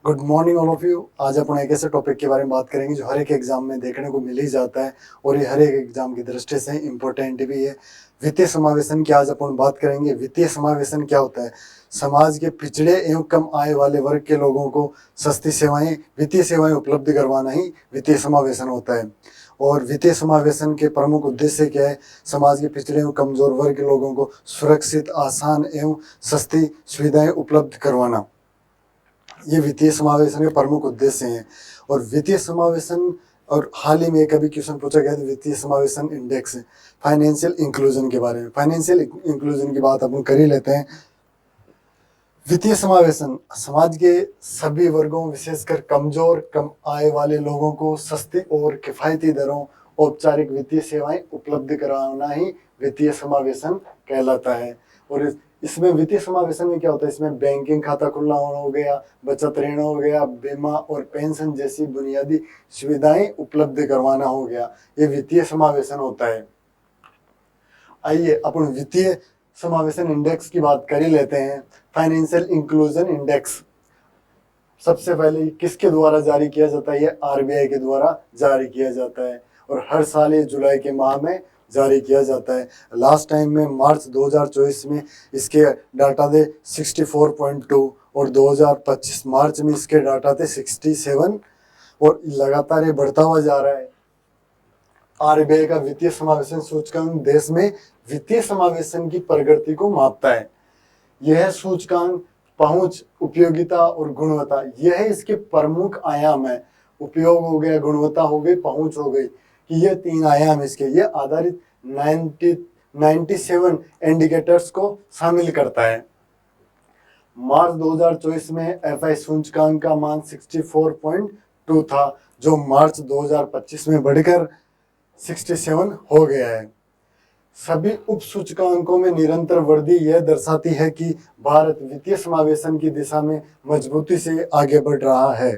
Good morning all of you. आज अपन एक ऐसे टॉपिक के बारे में बात करेंगे जो हर एक एग्जाम में देखने को मिल ही जाता है और ये हर एक एग्जाम की दृष्टि से इम्पोर्टेंट भी है। वित्तीय समावेशन की आज अपन बात करेंगे। वित्तीय समावेशन क्या होता है? समाज के पिछड़े एवं कम आय वाले वर्ग के लोगों को सस्ती सेवाएं, वित्तीय सेवाएं उपलब्ध करवाना ही वित्तीय समावेशन होता है। और वित्तीय समावेशन के प्रमुख उद्देश्य क्या है? समाज के पिछड़े एवं कमजोर वर्ग के लोगों को सुरक्षित, आसान एवं सस्ती सुविधाएं उपलब्ध करवाना, ये वित्तीय समावेशन के प्रमुख उद्देश्य हैं। और वित्तीय समावेशन, और हाल ही में कभी क्वेश्चन पूछा गया था वित्तीय समावेशन इंडेक्स, फाइनेंशियल इंक्लूजन के बारे में। फाइनेंशियल इंक्लूजन की बात अपन कर ही लेते हैं। वित्तीय समावेशन समाज के सभी वर्गों, विशेषकर कमजोर, कम आय वाले लोगों को सस्ती और किफायती दरों औपचारिक वित्तीय सेवाएं उपलब्ध कराना ही वित्तीय समावेशन कहलाता है। और इसमें वित्तीय समावेशन में क्या होता है? इसमें बैंकिंग खाता खुलना हो गया, बचत ऋण हो गया, बीमा और पेंशन जैसी बुनियादी सुविधाएं उपलब्ध करवाना हो गया। ये वित्तीय समावेशन होता है। आइए अपन वित्तीय समावेशन इंडेक्स की बात कर ही लेते हैं। फाइनेंशियल इंक्लूजन इंडेक्स सबसे पहले किसके द्वारा जारी किया जाता है? ये आरबीआई के द्वारा जारी किया जाता है और हर साल ये जुलाई के माह में जारी किया जाता है। लास्ट टाइम में मार्च 2024 में इसके डाटा थे 64.2 और 2025 मार्च में इसके डाटा थे 67 और लगातार ये बढ़ता हुआ जा रहा है। आरबीआई का वित्तीय समावेशन सूचकांक देश में वित्तीय समावेशन की प्रगति को मापता है। यह सूचकांक पहुंच, उपयोगिता और गुणवत्ता, यह इसके प्रमुख आयाम है। उपयोग हो गया, गुणवत्ता हो गई, पहुंच हो गई, कि ये तीन आयाम इसके, ये आधारित 97 इंडिकेटर्स को शामिल करता है। मार्च 2024 में एफआई सूचकांक का मान 64.2 था, जो मार्च 2025 में बढ़कर 67 हो गया है। सभी उप सूचकांकों में निरंतर वृद्धि यह दर्शाती है कि भारत वित्तीय समावेशन की दिशा में मजबूती से आगे बढ़ रहा है।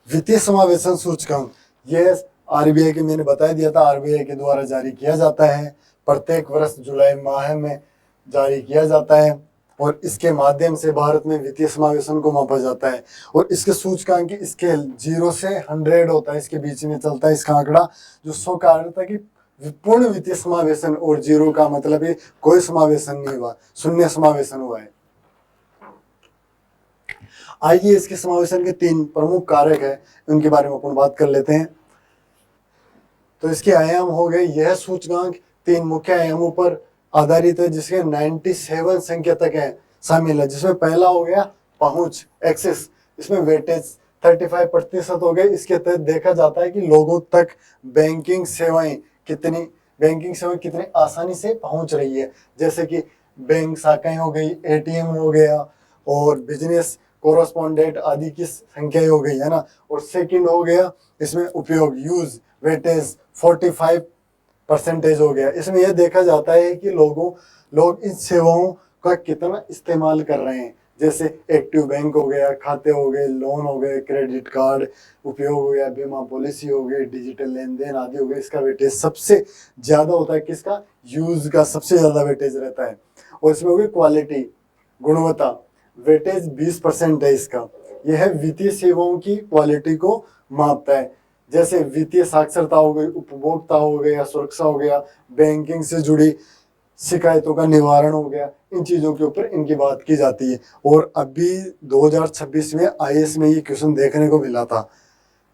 वित्तीय समावेशन सूचकांक यह आरबीआई के, मैंने बता दिया था, आरबीआई के द्वारा जारी किया जाता है। प्रत्येक वर्ष जुलाई माह में जारी किया जाता है और इसके माध्यम से भारत में वित्तीय समावेशन को मापा जाता है। और इसके सूचकांक की स्केल 0 से 100 होता है, इसके बीच में चलता है इसका आंकड़ा, जो 100 का अर्थ है कि पूर्ण वित्तीय समावेशन और 0 का मतलब है कोई समावेशन नहीं हुआ, शून्य समावेशन हुआ है। आइए इसके समावेशन के 3 प्रमुख कारक है, उनके बारे में अपन बात कर लेते हैं। तो इसके आयाम हो गए, यह सूचकांक 3 मुख्य आयामों पर आधारित है, जिसके 97 संकेतक है शामिल है। जिसमें पहला हो गया पहुंच, एक्सेस, इसमें वेटेज 35% हो गए। इसके तहत देखा जाता है कि लोगों तक बैंकिंग सेवाएं कितनी आसानी से पहुंच रही है। जैसे कि बैंक शाखाएं हो गई, एटीएम हो गया और बिजनेस कोरस्पॉन्डेंट आदि की संख्या हो गई, है ना। और सेकंड हो गया इसमें उपयोग, यूज, वेटेज 45% हो गया। इसमें यह देखा जाता है कि लोग इन सेवाओं का कितना इस्तेमाल कर रहे हैं। जैसे एक्टिव बैंक हो गया, खाते हो गए, लोन हो गए, क्रेडिट कार्ड उपयोग हो गया, बीमा पॉलिसी हो गई, डिजिटल लेन देन आदि हो गए। इसका वेटेज सबसे ज्यादा होता है, किसका? यूज का सबसे ज्यादा वेटेज रहता है। और इसमें हो गई क्वालिटी, गुणवत्ता, वेटेज 20% है इसका। यह वित्तीय सेवाओं की क्वालिटी को मापता है। जैसे वित्तीय साक्षरता हो गई, उपभोक्ता हो गया, सुरक्षा हो गया, बैंकिंग से जुड़ी शिकायतों का निवारण हो गया, इन चीजों के ऊपर इनकी बात की जाती है। और अभी 2026 में आईएएस में ये क्वेश्चन देखने को मिला था।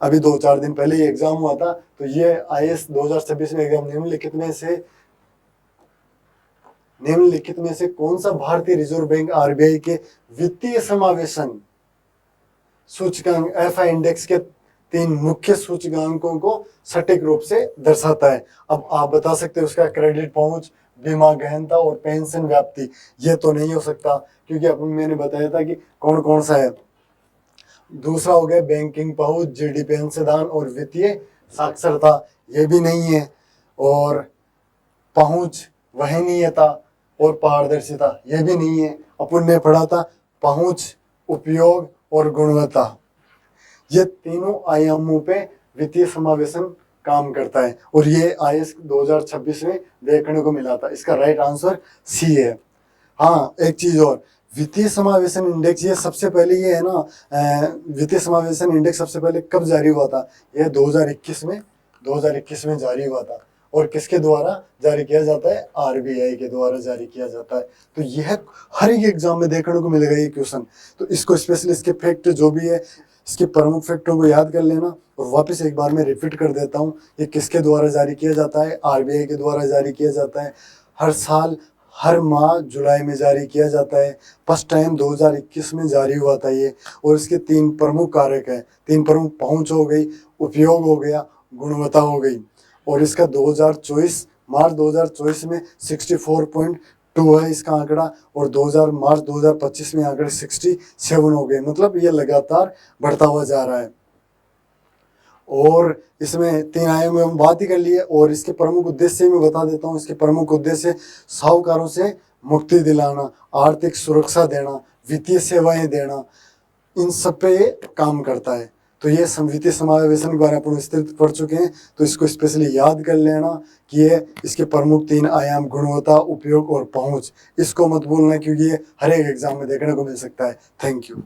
अभी 2-4 दिन पहले ये एग्जाम हुआ था। तो ये आईएएस 2026 में एग्जाम निम्नलिखित में से कौन सा भारतीय रिजर्व बैंक आरबीआई के वित्तीय समावेशन सूचकांक एफआई इंडेक्स के 3 मुख्य सूचकांकों को सटीक रूप से दर्शाता है? अब आप बता सकते हो उसका क्रेडिट पहुंच, बीमा गहनता और पेंशन व्याप्ति। ये तो नहीं हो सकता, क्योंकि अब मैंने बताया था कि कौन कौन सा है। दूसरा हो गया बैंकिंग पहुंच, जीडीपी अंशदान और वित्तीय साक्षरता, ये भी नहीं है। और पहुंच, वहनीयता और पारदर्शिता, ये भी नहीं है। अपन ने पढ़ा था पहुंच, उपयोग और गुणवत्ता, ये तीनों आयामों पे वित्तीय समावेशन काम करता है। और ये आईएएस 2026 में देखने को मिला था। इसका राइट आंसर सी है। हाँ, एक चीज और, वित्तीय समावेशन इंडेक्स, ये सबसे पहले ये है ना, वित्तीय समावेशन इंडेक्स सबसे पहले कब जारी हुआ था? यह 2021 में जारी हुआ था। और किसके द्वारा जारी किया जाता है? आरबीआई के द्वारा जारी किया जाता है। तो यह हर एक एग्जाम में देखने को मिलेगा ये क्वेश्चन। तो इसको स्पेशली इसके फैक्ट जो भी है, इसके प्रमुख फैक्टरों को याद कर लेना। और वापस एक बार मैं रिपीट कर देता हूँ, ये किसके द्वारा जारी किया जाता है? आरबीआई के द्वारा जारी किया जाता है। हर साल हर माह जुलाई में जारी किया जाता है। फर्स्ट टाइम 2021 में जारी हुआ था ये। और इसके 3 प्रमुख कारक हैं। 3 प्रमुख: पहुंच हो गई, उपयोग हो गया, गुणवत्ता हो गई। और इसका 2024 मार्च 2024 में 64.2 है इसका आंकड़ा। और मार्च 2025 में आंकड़े 67 हो गए। मतलब ये लगातार बढ़ता हुआ जा रहा है। और इसमें 3 आयाम में हम बात ही कर लिए। और इसके प्रमुख उद्देश्य मैं बता देता हूँ। इसके प्रमुख उद्देश्य: साहूकारों से मुक्ति दिलाना, आर्थिक सुरक्षा देना, वित्तीय सेवाएं देना, इन सब पे ये काम करता है। तो ये वित्तीय समावेशन के बारे में अपन विस्तृत पढ़ चुके हैं। तो इसको स्पेशली याद कर लेना कि ये इसके प्रमुख 3 आयाम: गुणवत्ता, उपयोग और पहुंच। इसको मत भूलना, क्योंकि ये हर एक एग्जाम में देखने को मिल सकता है। Thank you.